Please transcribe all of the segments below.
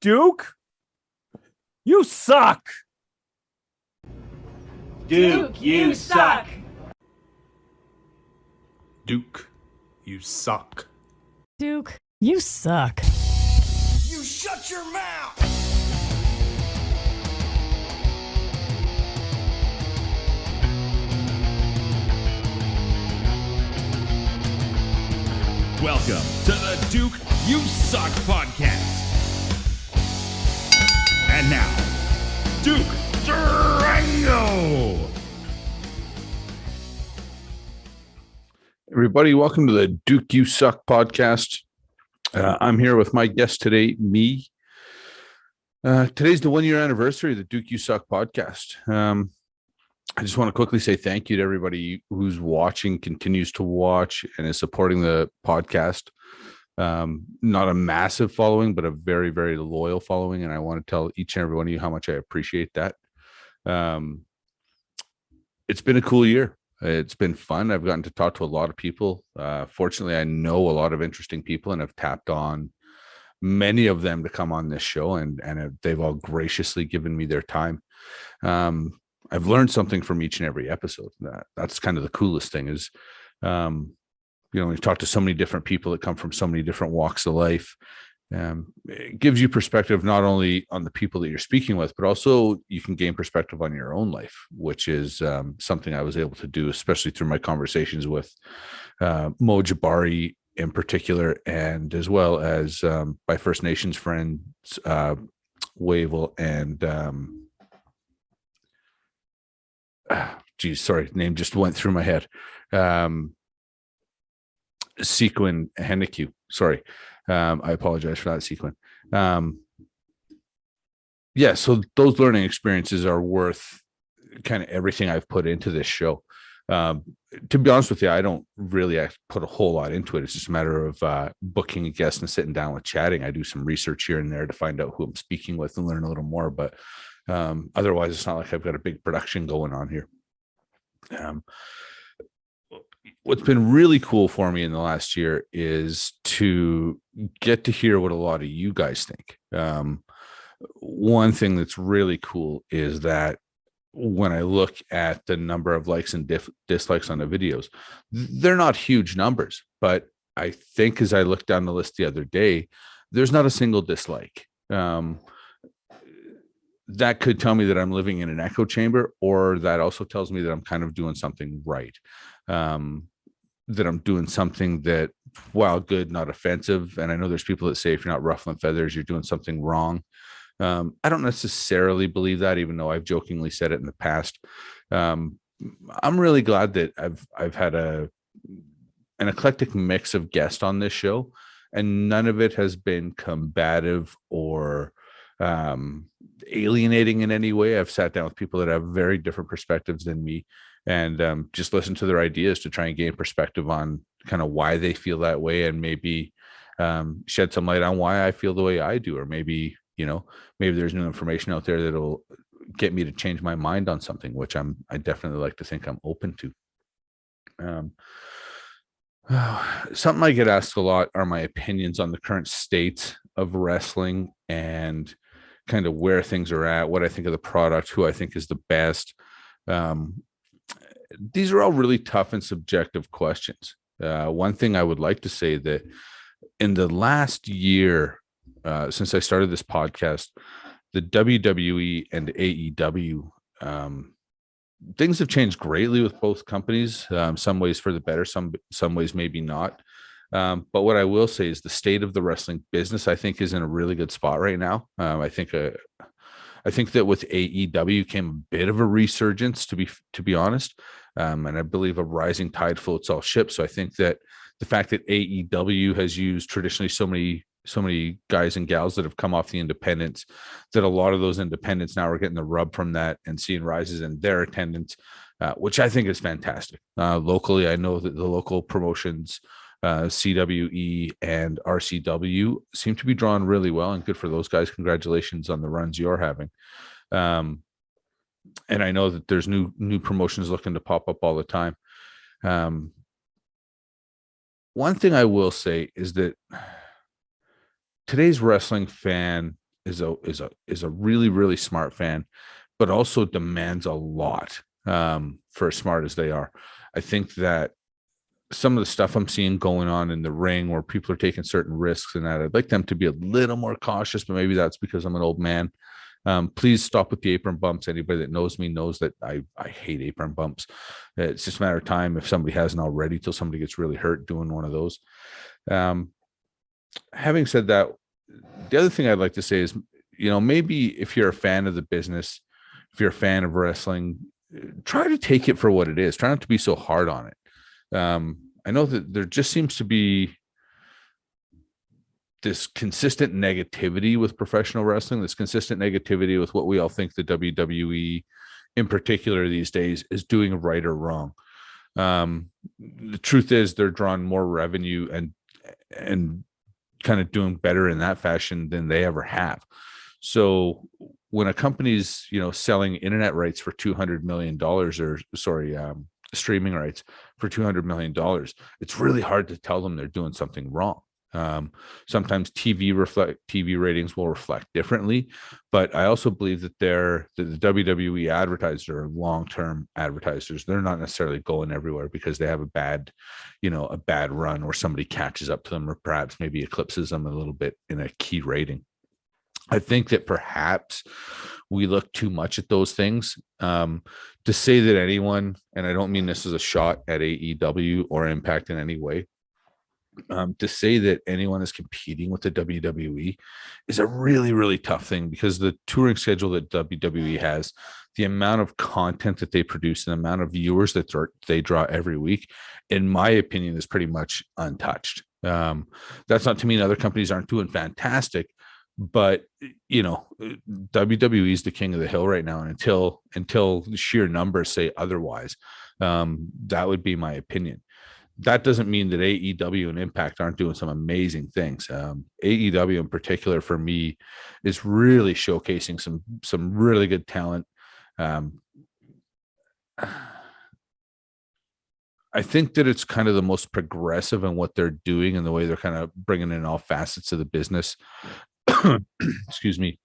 Duke, you suck. Duke, you suck. Duke, you suck. Duke, you suck. You shut your mouth! Welcome to the Duke You Suck podcast. And now, Duke Durango. Everybody, welcome to the Duke You Suck podcast. I'm here with my guest today, me. Today's the 1 year anniversary of the Duke You Suck podcast. I just want to quickly say thank you to everybody who's watching, continues to watch, and is supporting the podcast. Not a massive following, but a very, very loyal following. And I want to tell each and every one of you how much I appreciate that. It's been a cool year. It's been fun. I've gotten to talk to a lot of people. Fortunately, I know a lot of interesting people and have tapped on many of them to come on this show, and they've all graciously given me their time. I've learned something from each and every episode. That's kind of the coolest thing is, we've talked to so many different people that come from so many different walks of life. It gives you perspective not only on the people that you're speaking with, but also you can gain perspective on your own life, which is something I was able to do, especially through my conversations with Mo Jabari in particular, and as well as my First Nations friends, Wavell and name just went through my head. Sequin Hennique. Sorry. I apologize for that, Sequin. So those learning experiences are worth kind of everything I've put into this show. To be honest with you, I don't really put a whole lot into it. It's just a matter of booking a guest and sitting down with chatting. I do some research here and there to find out who I'm speaking with and learn a little more, but otherwise it's not like I've got a big production going on here. What's been really cool for me in the last year is to get to hear what a lot of you guys think. One thing that's really cool is that when I look at the number of likes and dislikes on the videos, they're not huge numbers, but I think as I looked down the list the other day, there's not a single dislike. That could tell me that I'm living in an echo chamber, or that also tells me that I'm kind of doing something right. That I'm doing something that, while good, not offensive. And I know there's people that say if you're not ruffling feathers, you're doing something wrong. I don't necessarily believe that, even though I've jokingly said it in the past. I'm really glad that I've had an eclectic mix of guests on this show, and none of it has been combative or alienating in any way. I've sat down with people that have very different perspectives than me, and just listen to their ideas to try and gain perspective on kind of why they feel that way, and maybe shed some light on why I feel the way I do, or maybe there's new information out there that'll get me to change my mind on something, which I definitely like to think I'm open to. Something I get asked a lot are my opinions on the current state of wrestling and kind of where things are at, what I think of the product, who I think is the best. These are all really tough and subjective questions. One thing I would like to say that in the last year, since I started this podcast, the WWE and AEW, things have changed greatly with both companies. Some ways for the better, some ways maybe not. But what I will say is the state of the wrestling business, I think, is in a really good spot right now. I think that with AEW came a bit of a resurgence, to be honest. And I believe a rising tide floats all ships. So I think that the fact that AEW has used traditionally so many guys and gals that have come off the independents, that a lot of those independents now are getting the rub from that and seeing rises in their attendance, which I think is fantastic. Locally, I know that the local promotions, CWE and RCW, seem to be drawn really well, and good for those guys. Congratulations on the runs you're having. And I know that there's new promotions looking to pop up all the time. One thing I will say is that today's wrestling fan is a really, really smart fan, but also demands a lot for as smart as they are. I think that some of the stuff I'm seeing going on in the ring where people are taking certain risks and that, I'd like them to be a little more cautious, but maybe that's because I'm an old man. Please stop with the apron bumps. Anybody that knows me knows that I hate apron bumps. It's just a matter of time if somebody hasn't already till somebody gets really hurt doing one of those. Having said that, the other thing I'd like to say is, maybe if you're a fan of the business, if you're a fan of wrestling, try to take it for what it is. Try not to be so hard on it. I know that there just seems to be this consistent negativity with professional wrestling, this consistent negativity with what we all think the WWE in particular these days is doing right or wrong. The truth is they're drawing more revenue and kind of doing better in that fashion than they ever have. So when a company's, selling internet rights for $200 million streaming rights for $200 million, it's really hard to tell them they're doing something wrong. Sometimes TV ratings will reflect differently, but I also believe that the WWE advertisers are long-term advertisers. They're not necessarily going everywhere because they have a bad run or somebody catches up to them or perhaps maybe eclipses them a little bit in a key rating. I think that perhaps we look too much at those things. To say that anyone, and I don't mean this as a shot at AEW or Impact in any way, to say that anyone is competing with the WWE is a really, really tough thing because the touring schedule that WWE has, the amount of content that they produce, and the amount of viewers that they draw every week, in my opinion, is pretty much untouched. That's not to mean other companies aren't doing fantastic, but WWE is the king of the hill right now, and until sheer numbers say otherwise, that would be my opinion. That doesn't mean that AEW and Impact aren't doing some amazing things. AEW in particular for me is really showcasing some really good talent. I think that it's kind of the most progressive in what they're doing and the way they're kind of bringing in all facets of the business. Excuse me.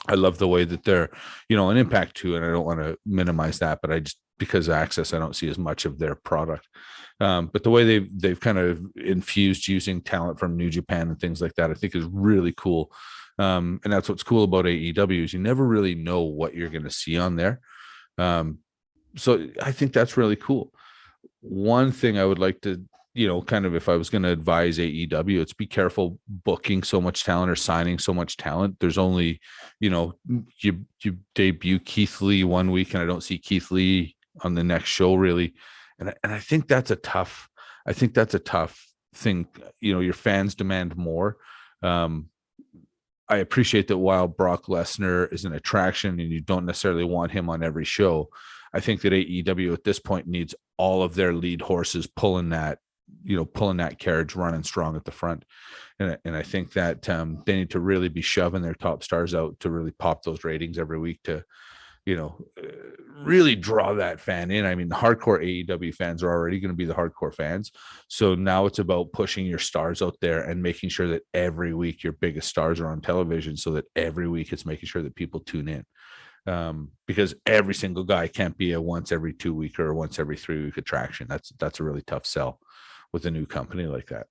I love the way that they're, an Impact too, and I don't want to minimize that, but I just, because of access, I don't see as much of their product. But the way they've kind of infused using talent from New Japan and things like that, I think is really cool. And that's what's cool about AEW is you never really know what you're going to see on there. So I think that's really cool. One thing I would like to, kind of if I was going to advise AEW, it's be careful booking so much talent or signing so much talent. There's only, you debut Keith Lee one week and I don't see Keith Lee on the next show really. And I think that's a tough thing. Your fans demand more. I appreciate that while Brock Lesnar is an attraction and you don't necessarily want him on every show, I think that AEW at this point needs all of their lead horses pulling that carriage running strong at the front. And I think that they need to really be shoving their top stars out to really pop those ratings every week to, really draw that fan in. I mean, the hardcore AEW fans are already going to be the hardcore fans. So now it's about pushing your stars out there and making sure that every week your biggest stars are on television so that every week it's making sure that people tune in. Because every single guy can't be a once every 2 week or once every 3 week attraction. That's a really tough sell with a new company like that.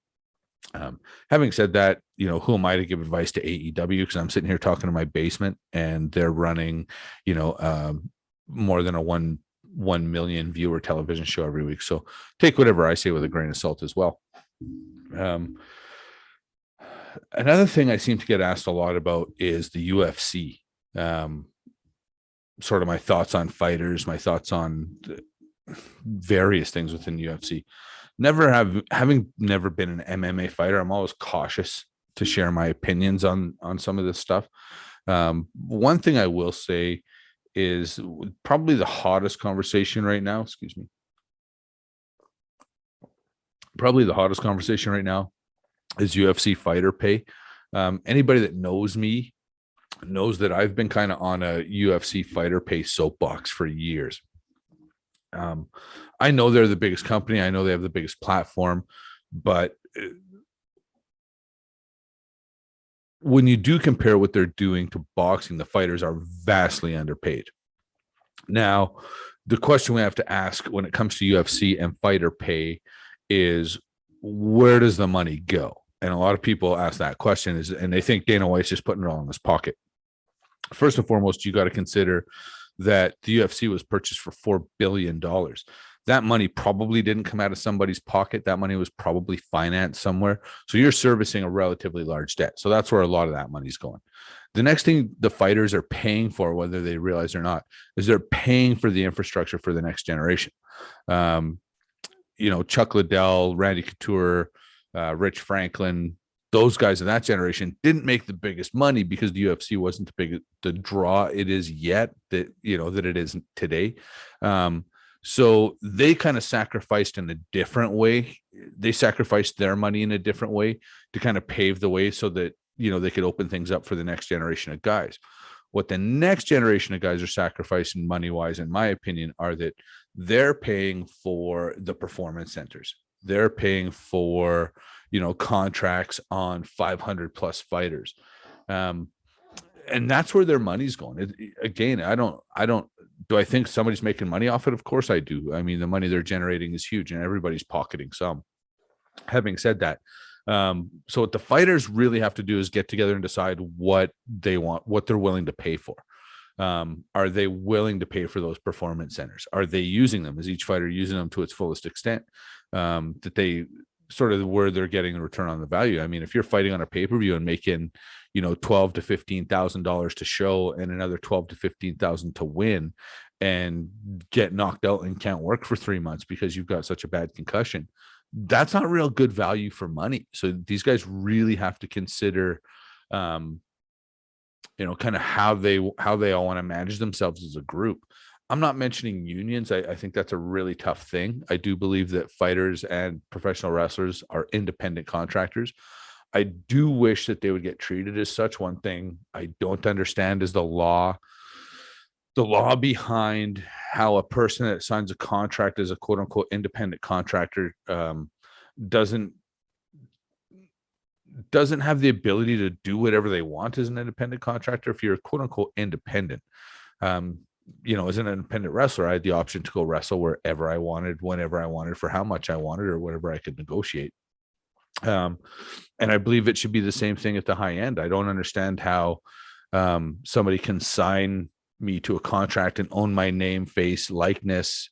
Having said that, who am I to give advice to AEW? Because I'm sitting here talking to my basement and they're running, more than a 1 million viewer television show every week. So take whatever I say with a grain of salt as well. Another thing I seem to get asked a lot about is the UFC. Sort of my thoughts on fighters, my thoughts on various things within UFC. Having never been an MMA fighter, I'm always cautious to share my opinions on some of this stuff. One thing I will say is probably the hottest conversation right now. Excuse me. Probably the hottest conversation right now is UFC fighter pay. Anybody that knows me knows that I've been kind of on a UFC fighter pay soapbox for years. I know they're the biggest company. I know they have the biggest platform, but when you do compare what they're doing to boxing, the fighters are vastly underpaid. Now, the question we have to ask when it comes to UFC and fighter pay is, where does the money go? And a lot of people ask that question, and they think Dana White's just putting it all in his pocket. First and foremost, you got to consider that the UFC was purchased for $4 billion. That money probably didn't come out of somebody's pocket. That money was probably financed somewhere. So you're servicing a relatively large debt. So that's where a lot of that money's going. The next thing the fighters are paying for, whether they realize or not, is they're paying for the infrastructure for the next generation. Chuck Liddell, Randy Couture, Rich Franklin, those guys of that generation didn't make the biggest money because the UFC wasn't the draw it is yet that it is today. So they kind of sacrificed in a different way. They sacrificed their money in a different way to kind of pave the way so that, they could open things up for the next generation of guys. What the next generation of guys are sacrificing money-wise, in my opinion, are that they're paying for the performance centers. They're paying for, contracts on 500 plus fighters. And that's where their money's going. Again, do I think somebody's making money off it? Of course I do. I mean, the money they're generating is huge and everybody's pocketing some. Having said that, so what the fighters really have to do is get together and decide what they want, what they're willing to pay for. Are they willing to pay for those performance centers? Are they using them? Is each fighter using them to its fullest extent? That they sort of where they're getting a return on the value. I mean, if you're fighting on a pay-per-view and making, $12,000 to $15,000 to show and another $12,000 to $15,000 to win, and get knocked out and can't work for 3 months because you've got such a bad concussion, that's not real good value for money. So these guys really have to consider, kind of how they all want to manage themselves as a group. I'm not mentioning unions. I think that's a really tough thing. I do believe that fighters and professional wrestlers are independent contractors. I do wish that they would get treated as such. One thing I don't understand is the law behind how a person that signs a contract as a quote unquote independent contractor doesn't have the ability to do whatever they want as an independent contractor. If you're quote unquote independent, as an independent wrestler, I had the option to go wrestle wherever I wanted, whenever I wanted, for how much I wanted, or whatever I could negotiate. And I believe it should be the same thing at the high end. I don't understand how somebody can sign me to a contract and own my name, face, likeness,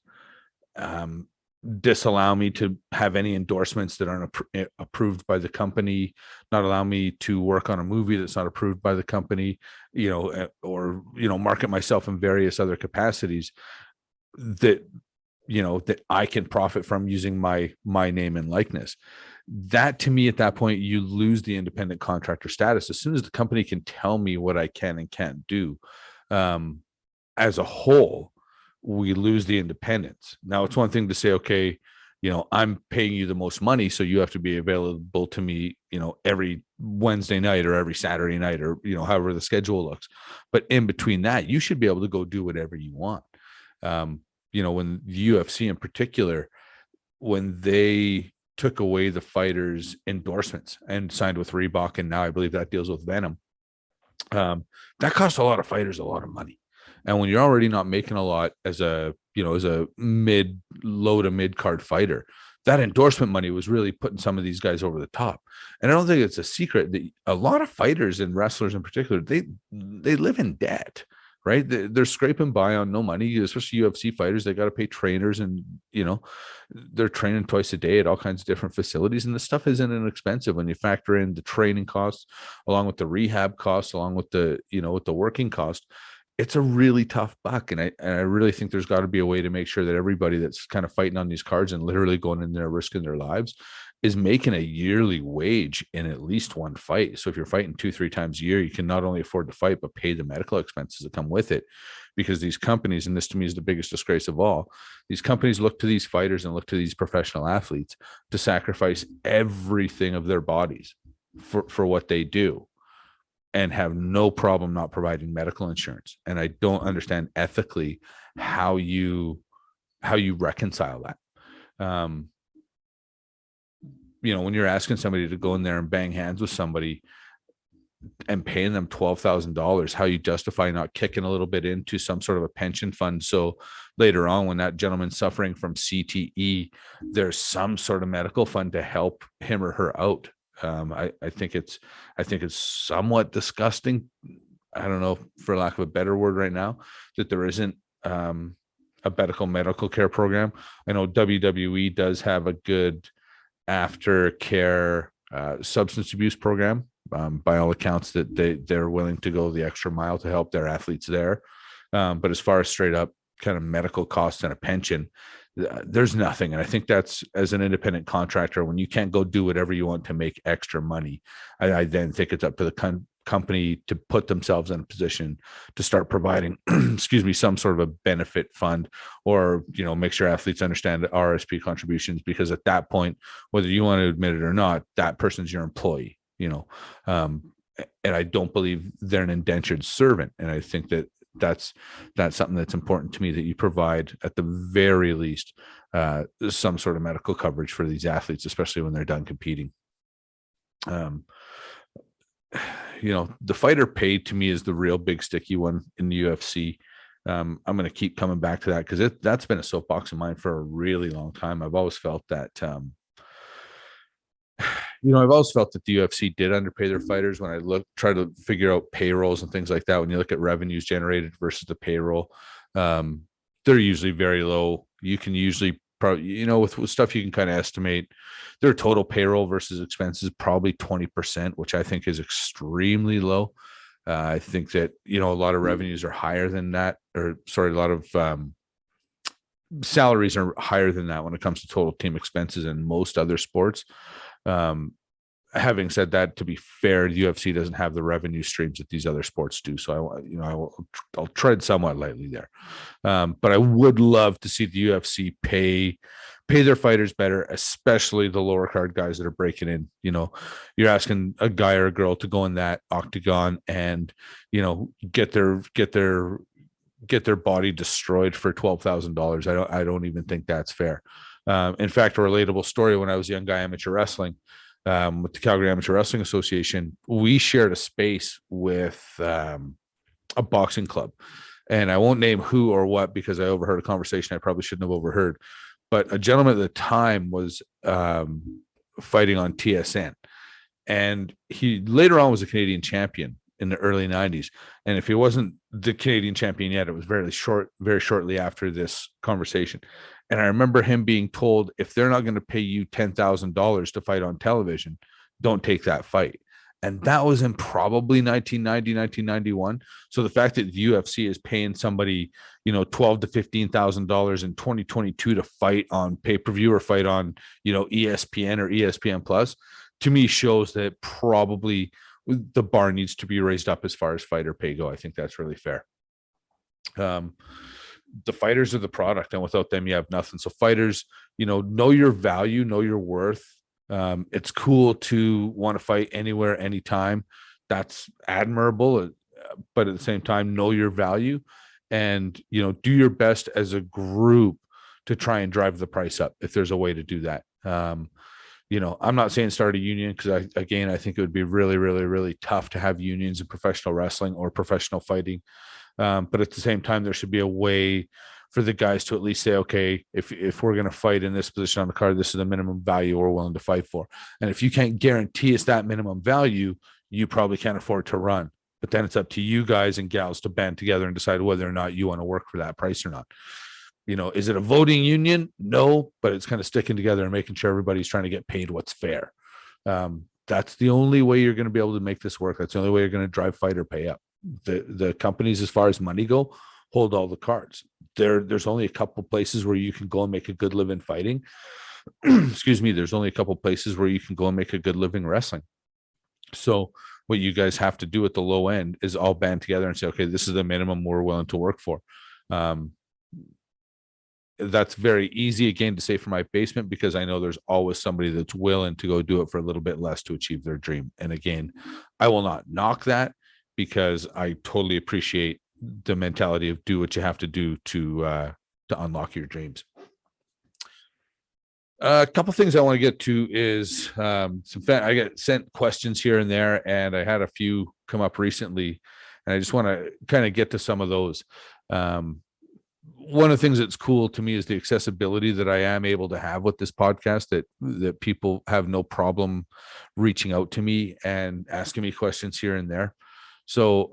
disallow me to have any endorsements that aren't approved by the company, not allow me to work on a movie that's not approved by the company, or market myself in various other capacities that I can profit from using my name and likeness. That, to me, at that point, you lose the independent contractor status. As soon as the company can tell me what I can and can't do, as a whole, we lose the independence. Now, it's one thing to say, okay, I'm paying you the most money, so you have to be available to me, every Wednesday night or every Saturday night, or, however the schedule looks. But in between that, you should be able to go do whatever you want. When the UFC in particular, when they took away the fighters' endorsements and signed with Reebok, and now I believe that deals with Venom, that cost a lot of fighters a lot of money. And when you're already not making a lot as a low to mid card fighter, that endorsement money was really putting some of these guys over the top. And I don't think it's a secret that a lot of fighters and wrestlers in particular, they live in debt, right? They're scraping by on no money, especially UFC fighters. They got to pay trainers, and, they're training twice a day at all kinds of different facilities. And this stuff isn't inexpensive when you factor in the training costs, along with the rehab costs, along with the, with the working cost. It's a really tough buck. And I really think there's got to be a way to make sure that everybody that's kind of fighting on these cards and literally going in there risking their lives is making a yearly wage in at least one fight. So if you're fighting 2-3 times a year, you can not only afford to fight, but pay the medical expenses that come with it. Because these companies, and this to me is the biggest disgrace of all, these companies look to these fighters and look to these professional athletes to sacrifice everything of their bodies for what they do, and have no problem not providing medical insurance. And I don't understand ethically how you reconcile that. When you're asking somebody to go in there and bang hands with somebody, and paying them $12,000, how you justify not kicking a little bit into some sort of a pension fund. So later on, when that gentleman's suffering from CTE, there's some sort of medical fund to help him or her out. I think it's somewhat disgusting. I don't know, for lack of a better word right now, that there isn't a medical care program. I know WWE does have a good aftercare substance abuse program. By all accounts, that they're willing to go the extra mile to help their athletes there. But as far as straight up kind of medical costs and a pension, there's nothing. And I think that's, as an independent contractor, when you can't go do whatever you want to make extra money, I then think it's up to the company to put themselves in a position to start providing, excuse me, some sort of a benefit fund, or, make sure athletes understand the RSP contributions, because at that point, whether you want to admit it or not, that person's your employee, and I don't believe they're an indentured servant. And I think that's something that's important to me, that you provide at the very least some sort of medical coverage for these athletes, especially when they're done competing. The fighter pay to me is the real big sticky one in the UFC. I'm going to keep coming back to that, because that's been a soapbox of mine for a really long time. I've always felt that the UFC did underpay their fighters. When I try to figure out payrolls and things like that, when you look at revenues generated versus the payroll, they're usually very low. You can usually with stuff you can kind of estimate their total payroll versus expenses, probably 20%, which I think is extremely low. I think that, a lot of revenues are higher than that, a lot of salaries are higher than that when it comes to total team expenses in most other sports. Having said that, to be fair, the UFC doesn't have the revenue streams that these other sports do. So I'll tread somewhat lightly there. But I would love to see the UFC pay their fighters better, especially the lower card guys that are breaking in. You're asking a guy or a girl to go in that octagon and, get their body destroyed for $12,000. I don't even think that's fair. In fact, a relatable story: when I was a young guy amateur wrestling, with the Calgary Amateur Wrestling Association, we shared a space with a boxing club, and I won't name who or what, because I overheard a conversation I probably shouldn't have overheard. But a gentleman at the time was fighting on TSN, and he later on was a Canadian champion in the early 90s. And if he wasn't the Canadian champion yet, it was very shortly after this conversation. And I remember him being told, if they're not going to pay you $10,000 to fight on television, don't take that fight. And that was in probably 1990, 1991. So the fact that the UFC is paying somebody, $12,000 to $15,000 in 2022 to fight on pay-per-view or fight on, ESPN or ESPN Plus, to me shows that probably the bar needs to be raised up as far as fighter pay go. I think that's really fair. The fighters are the product, and without them, you have nothing. So fighters, know your value, know your worth. It's cool to want to fight anywhere, anytime. That's admirable, but at the same time, know your value, and do your best as a group to try and drive the price up if there's a way to do that. I'm not saying start a union, because I think it would be really, really, really tough to have unions in professional wrestling or professional fighting. But at the same time, there should be a way for the guys to at least say, okay, if we're going to fight in this position on the card, this is the minimum value we're willing to fight for. And if you can't guarantee us that minimum value, you probably can't afford to run. But then it's up to you guys and gals to band together and decide whether or not you want to work for that price or not. Is it a voting union? No, but it's kind of sticking together and making sure everybody's trying to get paid what's fair. That's the only way you're going to be able to make this work. That's the only way you're going to drive fighter pay up. The companies, as far as money go, hold all the cards. There's only a couple places where you can go and make a good living fighting. Excuse me. There's only a couple places where you can go and make a good living wrestling. So what you guys have to do at the low end is all band together and say, okay, this is the minimum we're willing to work for. That's very easy, again, to say for my basement, because I know there's always somebody that's willing to go do it for a little bit less to achieve their dream. And again, I will not knock that, because I totally appreciate the mentality of do what you have to do to unlock your dreams. A couple things I want to get to is I get sent questions here and there, and I had a few come up recently, and I just want to kind of get to some of those. One of the things that's cool to me is the accessibility that I am able to have with this podcast, that people have no problem reaching out to me and asking me questions here and there. So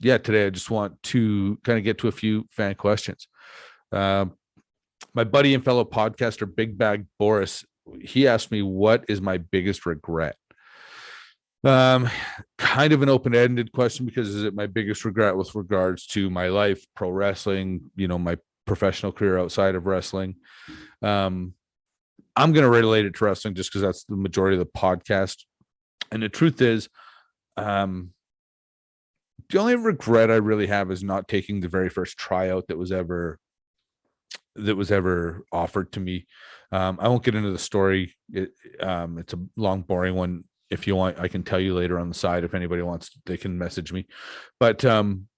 yeah, today I just want to kind of get to a few fan questions. My buddy and fellow podcaster, Big Bag Boris, he asked me, what is my biggest regret? Kind of an open-ended question, because is it my biggest regret with regards to my life, pro wrestling, my professional career outside of wrestling? I'm going to relate it to wrestling just because that's the majority of the podcast. And the truth is, the only regret I really have is not taking the very first tryout that was ever offered to me. I won't get into the story. It's a long, boring one. If you want, I can tell you later on the side. If anybody wants, they can message me. But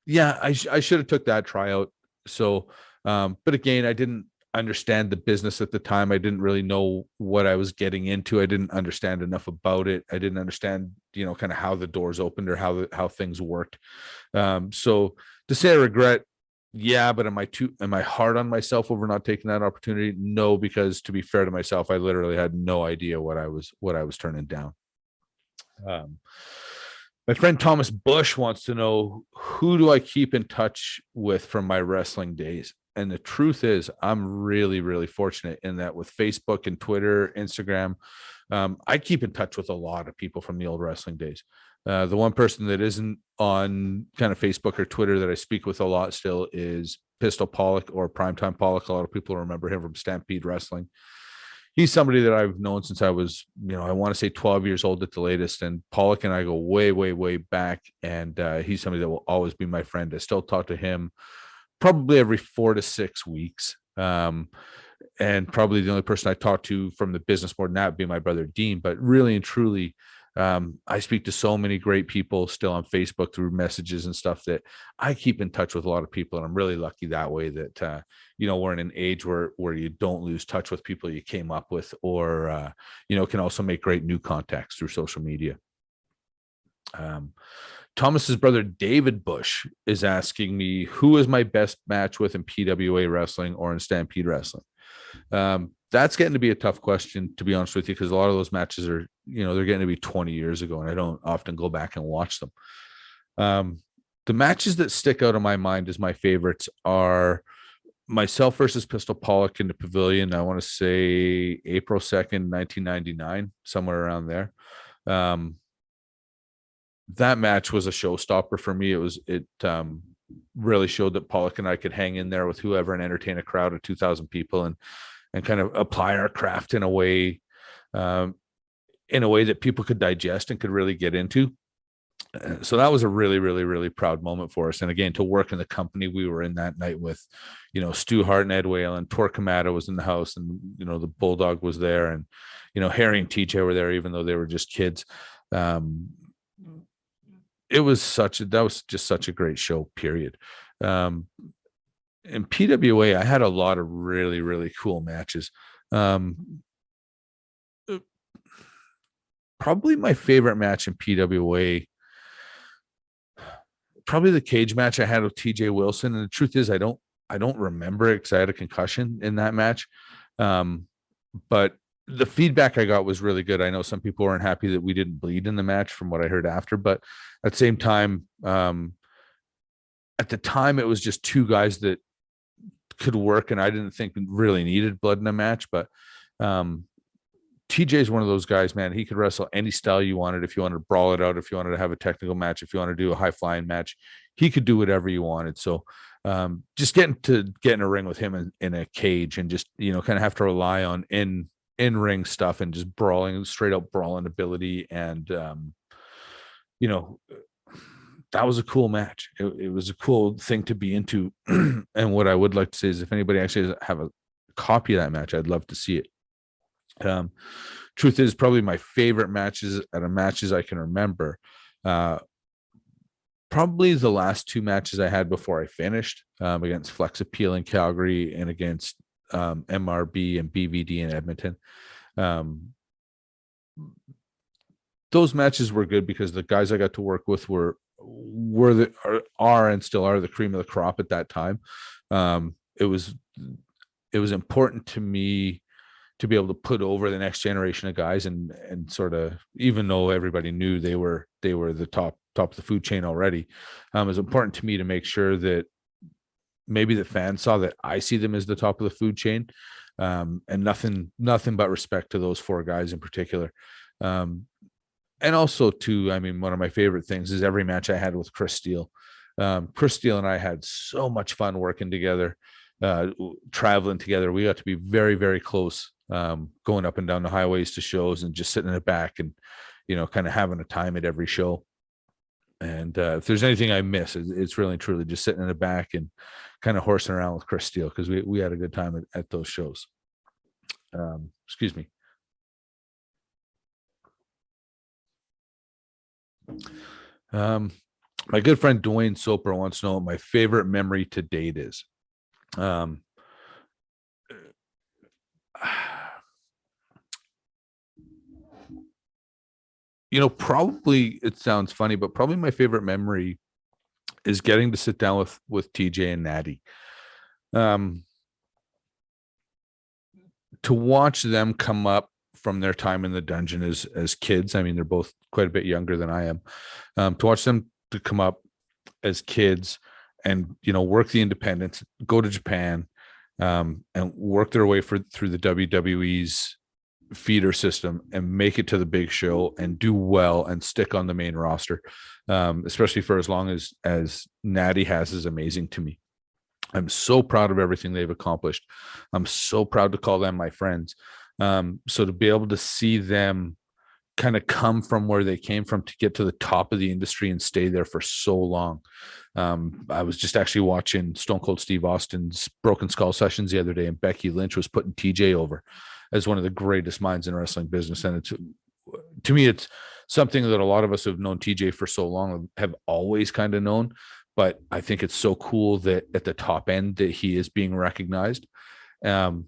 yeah, I should have took that tryout. So, but again, I didn't understand the business at the time. I didn't really know what I was getting into. I didn't understand enough about it. I didn't understand, kind of how the doors opened or how things worked. So to say I regret, yeah, but am I hard on myself over not taking that opportunity? No, because to be fair to myself, I literally had no idea what I was turning down. My friend Thomas Bush wants to know, who do I keep in touch with from my wrestling days? And the truth is, I'm really, really fortunate in that with Facebook and Twitter, Instagram, I keep in touch with a lot of people from the old wrestling days. The one person that isn't on kind of Facebook or Twitter that I speak with a lot still is Pistol Pollock, or Primetime Pollock. A lot of people remember him from Stampede Wrestling. He's somebody that I've known since I was, I want to say 12 years old at the latest. And Pollock and I go way, way, way back. And he's somebody that will always be my friend. I still talk to him probably every 4 to 6 weeks. And probably the only person I talk to from the business more than that would be my brother Dean. But really and truly, I speak to so many great people still on Facebook through messages and stuff, that I keep in touch with a lot of people. And I'm really lucky that way, that, we're in an age where you don't lose touch with people you came up with, or, can also make great new contacts through social media. Thomas's brother David Bush is asking me, who is my best match with in PWA wrestling or in Stampede Wrestling? That's getting to be a tough question, to be honest with you, because a lot of those matches are, they're getting to be 20 years ago, and I don't often go back and watch them. The matches that stick out in my mind as my favorites are myself versus Pistol Pollock in the Pavilion. I want to say April 2nd, 1999, somewhere around there. That match was a showstopper for me. It really showed that Pollock and I could hang in there with whoever and entertain a crowd of 2,000 people, and kind of apply our craft in a way that people could digest and could really get into. So that was a really, really, really proud moment for us. And again, to work in the company we were in that night with, Stu Hart and Ed Whalen, Torquemada was in the house, and, the Bulldog was there, and, Harry and TJ were there, even though they were just kids. That was just such a great show, period. In PWA, I had a lot of really, really cool matches. Probably my favorite match in PWA, probably the cage match I had with TJ Wilson. And the truth is, I don't remember it because I had a concussion in that match. But the feedback I got was really good. I know some people weren't happy that we didn't bleed in the match from what I heard after, but at the same time, at the time it was just two guys that could work, and I didn't think really needed blood in a match. But TJ is one of those guys, man. He could wrestle any style you wanted. If you wanted to brawl it out, if you wanted to have a technical match, if you want to do a high flying match, he could do whatever you wanted. So just get in a ring with him in a cage, and just kind of have to rely on in ring stuff, and just straight up brawling ability. And that was a cool match. It was a cool thing to be into. And what I would like to say is, if anybody actually have a copy of that match, I'd love to see it. Truth is, probably my favorite matches I can remember, probably the last two matches I had before I finished, against Flex Appeal in Calgary and against MRB and BVD in Edmonton. Those matches were good because the guys I got to work with are and still are the cream of the crop at that time. It was important to me to be able to put over the next generation of guys and sort of, even though everybody knew they were the top of the food chain already, it was important to me to make sure that maybe the fans saw that I see them as the top of the food chain, and nothing but respect to those four guys in particular. And also too, I mean, one of my favorite things is every match I had with Chris Steele. Chris Steele and I had so much fun working together, traveling together. We got to be very, very close, going up and down the highways to shows and just sitting in the back and, kind of having a time at every show. And if there's anything I miss, it's really and truly just sitting in the back and kind of horsing around with Chris Steele, because we had a good time at those shows. Excuse me. My good friend Dwayne Soper wants to know what my favorite memory to date is. Probably, it sounds funny, but probably my favorite memory is getting to sit down with TJ and Natty. To watch them come up from their time in the dungeon as kids. I mean, they're both quite a bit younger than I am. To watch them to come up as kids and, work the independents, go to Japan, and work their way through the WWE's feeder system and make it to the big show and do well and stick on the main roster, especially for as long as Natty has, is amazing to me. I'm so proud of everything they've accomplished. I'm so proud to call them my friends. So to be able to see them kind of come from where they came from to get to the top of the industry and stay there for so long. I was just actually watching Stone Cold Steve Austin's Broken Skull sessions the other day, and Becky Lynch was putting TJ over as one of the greatest minds in wrestling business. And to me, it's something that a lot of us who have known TJ for so long have always kind of known. But I think it's so cool that at the top end that he is being recognized. The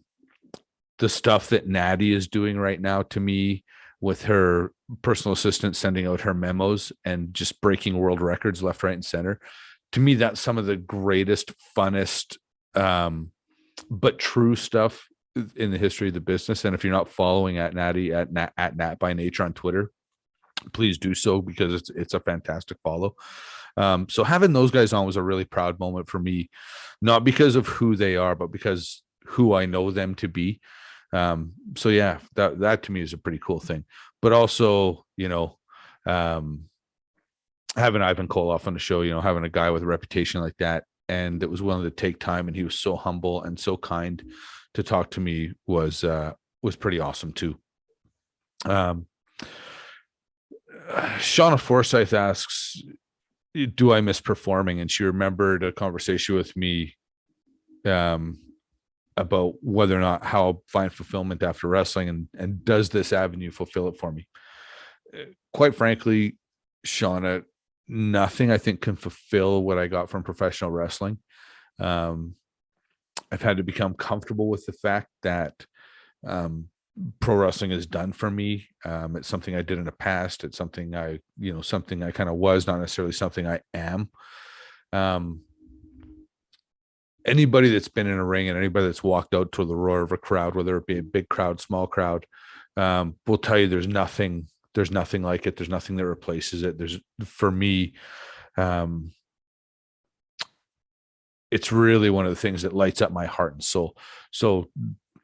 stuff that Natty is doing right now, to me, with her personal assistant sending out her memos and just breaking world records left, right, and center, to me, that's some of the greatest, funnest, but true stuff in the history of the business. And if you're not following at Natty at Nat by Nature on Twitter, please do so, because it's a fantastic follow. So having those guys on was a really proud moment for me, not because of who they are, but because who I know them to be. So yeah, that to me is a pretty cool thing. But also, having Ivan Koloff on the show, having a guy with a reputation like that, and that was willing to take time, and he was so humble and so kind to talk to me, was pretty awesome too. Shauna Forsyth asks, do I miss performing? And she remembered a conversation with me about whether or not how I'll find fulfillment after wrestling, and does this avenue fulfill it for me? Quite frankly, Shauna, nothing I think can fulfill what I got from professional wrestling. I've had to become comfortable with the fact that pro wrestling is done for me. It's something I did in the past. It's something something I kind of was, not necessarily something I am. Anybody that's been in a ring and anybody that's walked out to the roar of a crowd, whether it be a big crowd, small crowd, will tell you there's nothing like it. There's nothing that replaces it. For me, it's really one of the things that lights up my heart and soul. So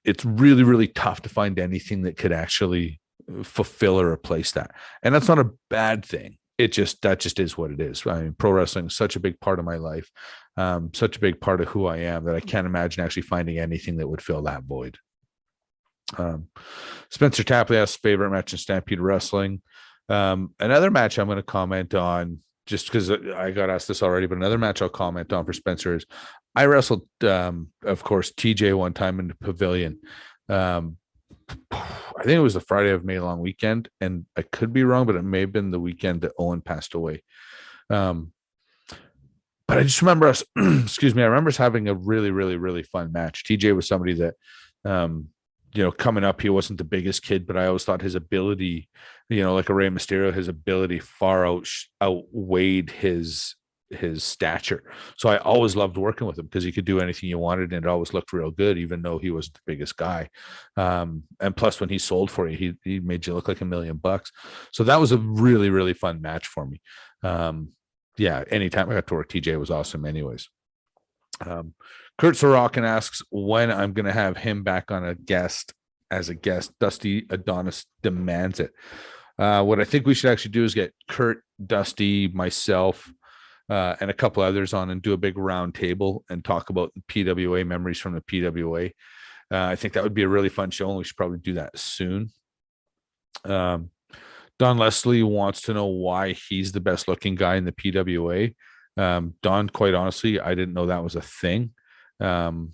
it's really, really tough to find anything that could actually fulfill or replace that. And that's not a bad thing. That just is what it is. I mean, pro wrestling is such a big part of my life, such a big part of who I am, that I can't imagine actually finding anything that would fill that void. Spencer Tapley asks favorite match in Stampede Wrestling. Another match I'm going to comment on, just because I got asked this already, but another match I'll comment on for Spencer is I wrestled, of course, TJ one time in the Pavilion. I think it was the Friday of May long weekend, and I could be wrong, but it may have been the weekend that Owen passed away. But I just remember us, excuse me, I remember us having a really, really, really fun match. TJ was somebody that, coming up, he wasn't the biggest kid, but I always thought his ability, like a Rey Mysterio, his ability far outweighed his stature. So I always loved working with him because he could do anything you wanted, and it always looked real good, even though he wasn't the biggest guy. And plus, when he sold for you, he made you look like $1 million. So that was a really, really fun match for me. Anytime I got to work TJ was awesome anyways. Kurt Sorokin asks when I'm going to have him back on as a guest. Dusty Adonis demands it. What I think we should actually do is get Kurt, Dusty, myself, and a couple others on and do a big round table and talk about the PWA memories from the PWA. I think that would be a really fun show, and we should probably do that soon. Don Leslie wants to know why he's the best looking guy in the PWA. Don, quite honestly, I didn't know that was a thing. Probably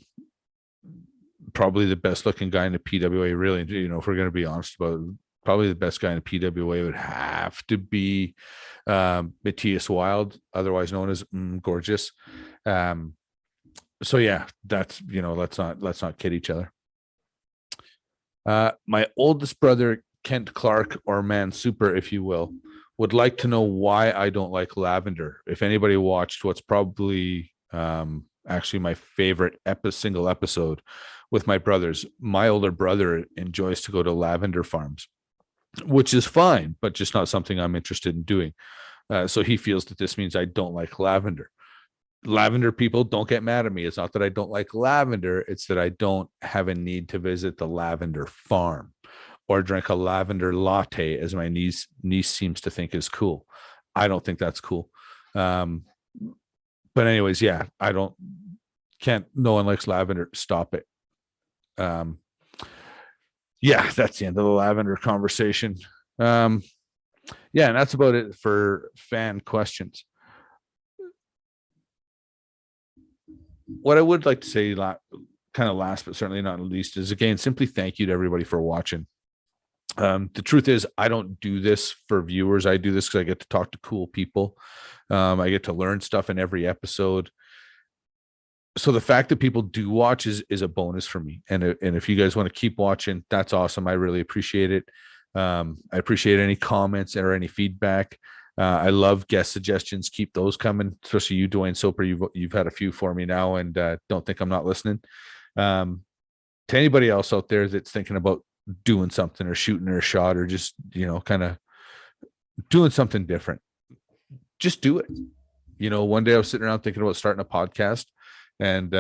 the best looking guy in the PWA, really, if we're going to be honest about it, probably the best guy in the PWA would have to be Matthias Wild, otherwise known as Gorgeous. So yeah, that's, let's not kid each other. My oldest brother, Kent Clark, or Man Super, if you will, would like to know why I don't like lavender. If anybody watched what's probably actually my favorite single episode with my brothers, my older brother enjoys to go to lavender farms, which is fine, but just not something I'm interested in doing. So he feels that this means I don't like lavender. Lavender people, don't get mad at me. It's not that I don't like lavender. It's that I don't have a need to visit the lavender farm or drink a lavender latte, as my niece seems to think is cool. I don't think that's cool. But anyways, yeah, no one likes lavender. Stop it. Yeah, that's the end of the lavender conversation. And that's about it for fan questions. What I would like to say, kind of last, but certainly not least, is again, simply thank you to everybody for watching. The truth is, I don't do this for viewers. I do this because I get to talk to cool people. I get to learn stuff in every episode. So the fact that people do watch is a bonus for me. And if you guys want to keep watching, that's awesome. I really appreciate it. I appreciate any comments or any feedback. I love guest suggestions. Keep those coming, especially you, Dwayne Soper. You've had a few for me now, and don't think I'm not listening. To anybody else out there that's thinking about doing something or shooting a shot or just, kind of doing something different, just do it. One day I was sitting around thinking about starting a podcast and,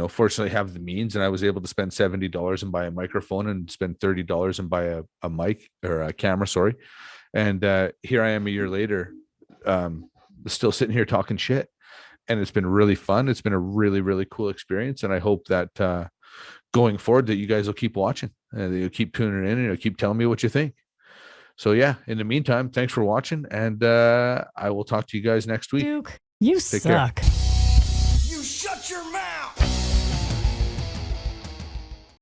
fortunately have the means, and I was able to spend $70 and buy a microphone and spend $30 and buy a mic or a camera. Sorry. And here I am a year later, still sitting here talking shit, and it's been really fun. It's been a really, really cool experience. And I hope that, going forward, that you guys will keep watching and you'll keep tuning in and you'll keep telling me what you think. So yeah, in the meantime, thanks for watching, and I will talk to you guys next week. Duke, you Take care. suck. You shut your mouth!